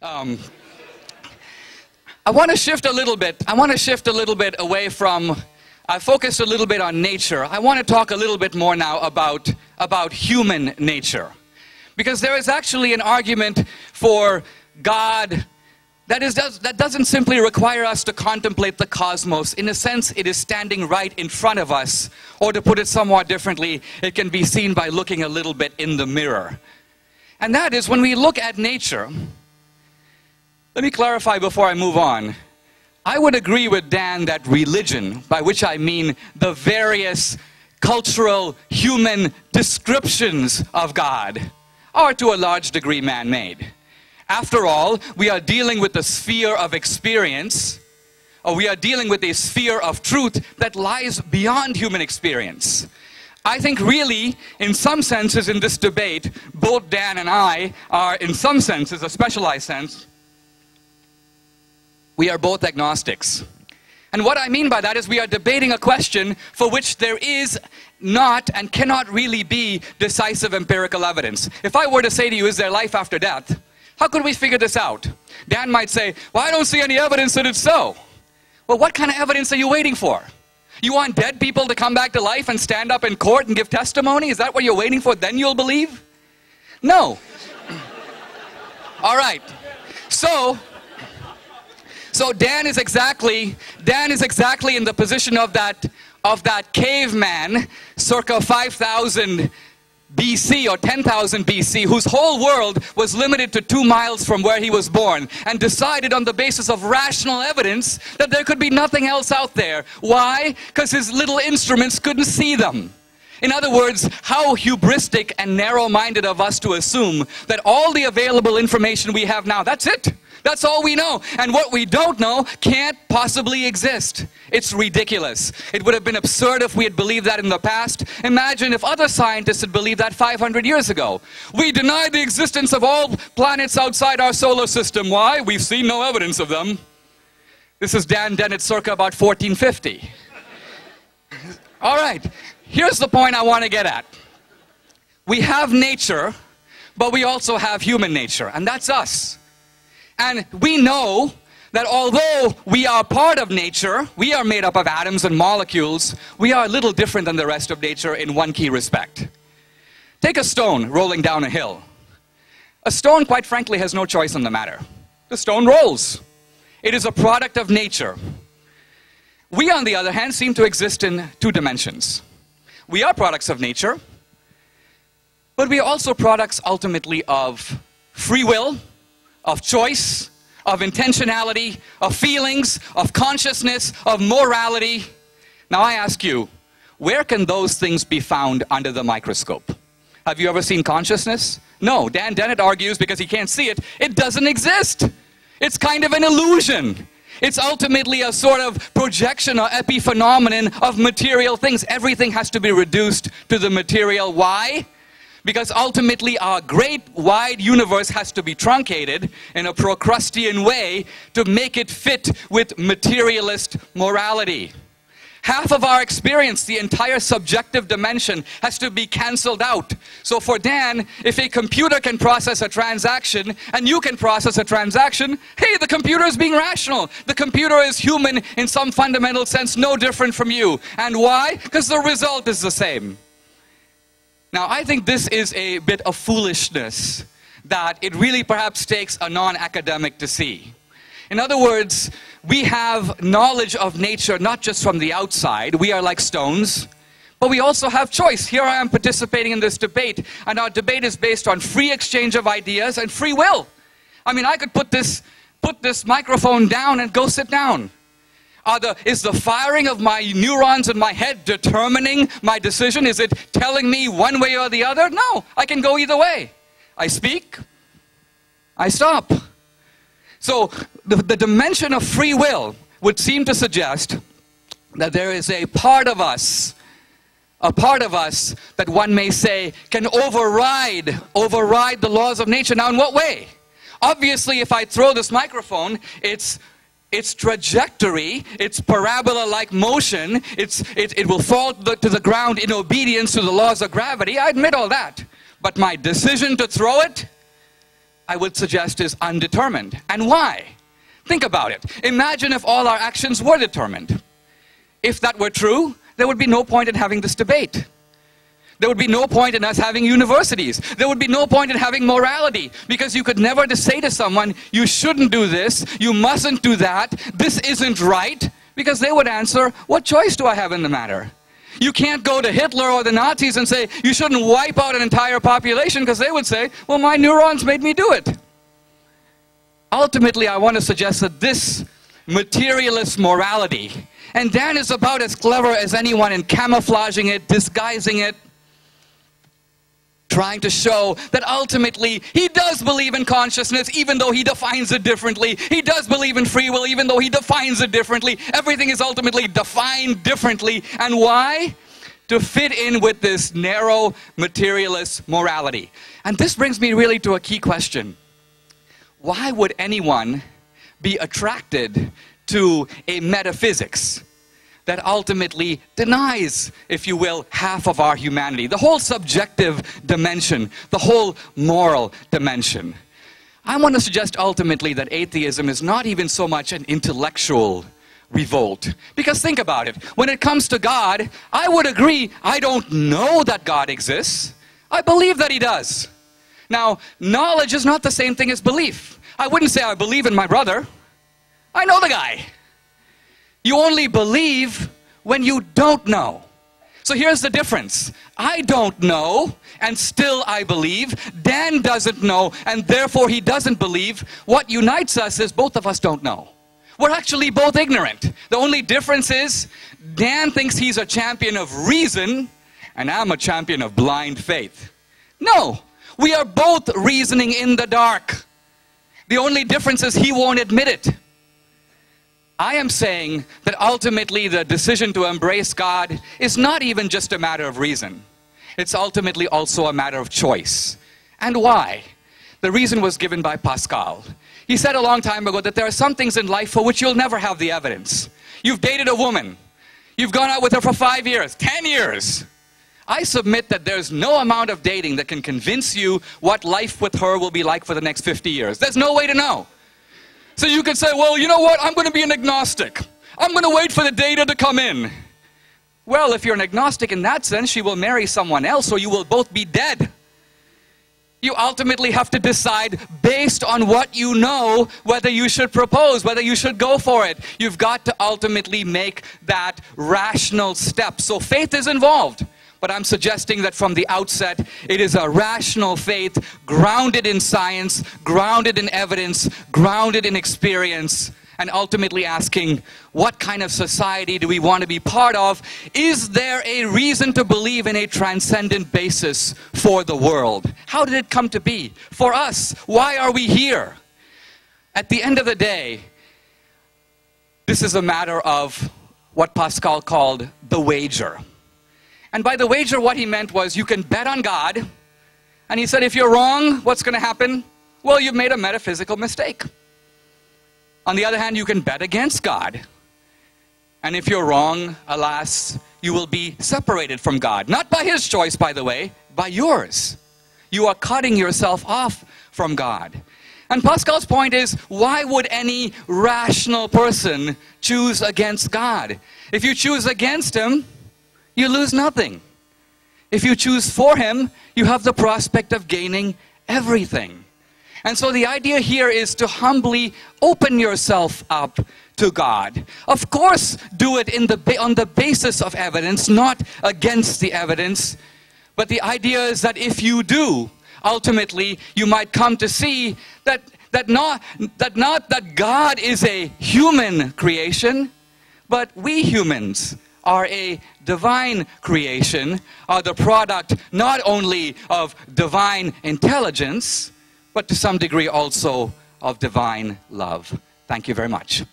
I want to shift a little bit. I want to shift a little bit away from, I focused a little bit on nature. I want to talk a little bit more now about human nature. Because there is actually an argument for God that doesn't simply require us to contemplate the cosmos. In a sense, it is standing right in front of us. Or to put it somewhat differently, it can be seen by looking a little bit in the mirror. And that is when we look at nature. Let me clarify before I move on. I would agree with Dan that religion, by which I mean the various cultural, human descriptions of God, are to a large degree man-made. After all, we are dealing with a sphere of experience, or we are dealing with a sphere of truth that lies beyond human experience. I think really, in some senses in this debate, both Dan and I are, in some senses, a specialized sense, we are both agnostics. And what I mean by that is we are debating a question for which there is not and cannot really be decisive empirical evidence. If I were to say to you, is there life after death? How could we figure this out? Dan might say, well, I don't see any evidence that it's so. Well, what kind of evidence are you waiting for? You want dead people to come back to life and stand up in court and give testimony? Is that what you're waiting for? Then you'll believe? No. All right. So Dan is exactly in the position of that caveman circa 5,000 BC or 10,000 BC, whose whole world was limited to 2 miles from where he was born, and decided on the basis of rational evidence that there could be nothing else out there. Why? Because his little instruments couldn't see them. In other words, how hubristic and narrow-minded of us to assume that all the available information we have now, that's it. That's all we know. And what we don't know can't possibly exist. It's ridiculous. It would have been absurd if we had believed that in the past. Imagine if other scientists had believed that 500 years ago. We deny the existence of all planets outside our solar system. Why? We've seen no evidence of them. This is Daniel Dennett circa about 1450. All right. Here's the point I want to get at. We have nature, but we also have human nature, and that's us. And we know that although we are part of nature, we are made up of atoms and molecules, we are a little different than the rest of nature in one key respect. Take a stone rolling down a hill. A stone, quite frankly, has no choice in the matter. The stone rolls. It is a product of nature. We, on the other hand, seem to exist in 2 dimensions. We are products of nature, but we are also products ultimately of free will, of choice, of intentionality, of feelings, of consciousness, of morality. Now I ask you, where can those things be found under the microscope? Have you ever seen consciousness? No. Dan Dennett argues, because he can't see it, it doesn't exist. It's kind of an illusion. It's ultimately a sort of projection or epiphenomenon of material things. Everything has to be reduced to the material. Why? Because ultimately our great wide universe has to be truncated in a Procrustean way to make it fit with materialist morality. Half of our experience, the entire subjective dimension, has to be cancelled out. So for Dan, if a computer can process a transaction and you can process a transaction, hey, the computer is being rational. The computer is human in some fundamental sense, no different from you. And why? Because the result is the same. Now, I think this is a bit of foolishness that it really perhaps takes a non-academic to see. In other words, we have knowledge of nature not just from the outside. We are like stones, but we also have choice. Here I am participating in this debate, and our debate is based on free exchange of ideas and free will. I mean, I could put this microphone down and go sit down. Is the firing of my neurons in my head determining my decision? Is it telling me one way or the other? No, I can go either way. I speak, I stop. So the dimension of free will would seem to suggest that there is a part of us that one may say can override the laws of nature. Now, in what way? Obviously, if I throw this microphone, its trajectory, its parabola-like motion, it will fall to the ground in obedience to the laws of gravity. I admit all that. But my decision to throw it, I would suggest, is undetermined. And why? Think about it. Imagine if all our actions were determined. If that were true, there would be no point in having this debate. There would be no point in us having universities. There would be no point in having morality, because you could never say to someone, you shouldn't do this, you mustn't do that, this isn't right, because they would answer, what choice do I have in the matter? You can't go to Hitler or the Nazis and say, you shouldn't wipe out an entire population, because they would say, well, my neurons made me do it. Ultimately, I want to suggest that this materialist morality, and Dan is about as clever as anyone in camouflaging it, disguising it, trying to show that ultimately he does believe in consciousness even though he defines it differently. He does believe in free will even though he defines it differently. Everything is ultimately defined differently. And why? To fit in with this narrow materialist morality. And this brings me really to a key question. Why would anyone be attracted to a metaphysics that ultimately denies, if you will, half of our humanity, the whole subjective dimension, the whole moral dimension? I want to suggest ultimately that atheism is not even so much an intellectual revolt. Because think about it, when it comes to God, I would agree, I don't know that God exists. I believe that he does. Now, knowledge is not the same thing as belief. I wouldn't say I believe in my brother. I know the guy. You only believe when you don't know. So here's the difference. I don't know, and still I believe. Dan doesn't know, and therefore he doesn't believe. What unites us is both of us don't know. We're actually both ignorant. The only difference is Dan thinks he's a champion of reason, and I'm a champion of blind faith. No, we are both reasoning in the dark. The only difference is he won't admit it. I am saying that ultimately the decision to embrace God is not even just a matter of reason. It's ultimately also a matter of choice. And why? The reason was given by Pascal. He said a long time ago that there are some things in life for which you'll never have the evidence. You've dated a woman. You've gone out with her for 5 years, 10 years. I submit that there's no amount of dating that can convince you what life with her will be like for the next 50 years. There's no way to know. So you could say, well, you know what, I'm going to be an agnostic. I'm going to wait for the data to come in. Well, if you're an agnostic in that sense, she will marry someone else, or you will both be dead. You ultimately have to decide based on what you know whether you should propose, whether you should go for it. You've got to ultimately make that rational step. So faith is involved. But I'm suggesting that from the outset, it is a rational faith grounded in science, grounded in evidence, grounded in experience, and ultimately asking, what kind of society do we want to be part of? Is there a reason to believe in a transcendent basis for the world? How did it come to be? For us, why are we here? At the end of the day, this is a matter of what Pascal called the wager. And by the wager, what he meant was you can bet on God. And he said, if you're wrong, what's going to happen? Well, you've made a metaphysical mistake. On the other hand, you can bet against God. And if you're wrong, alas, you will be separated from God. Not by his choice, by the way, by yours. You are cutting yourself off from God. And Pascal's point is, why would any rational person choose against God? If you choose against him, you lose nothing. If you choose for him, you have the prospect of gaining everything. And so the idea here is to humbly open yourself up to God. Of course, do it on the basis of evidence, not against the evidence. But the idea is that if you do, ultimately, you might come to see that not that God is a human creation, but we humans are a divine creation, are the product not only of divine intelligence, but to some degree also of divine love. Thank you very much.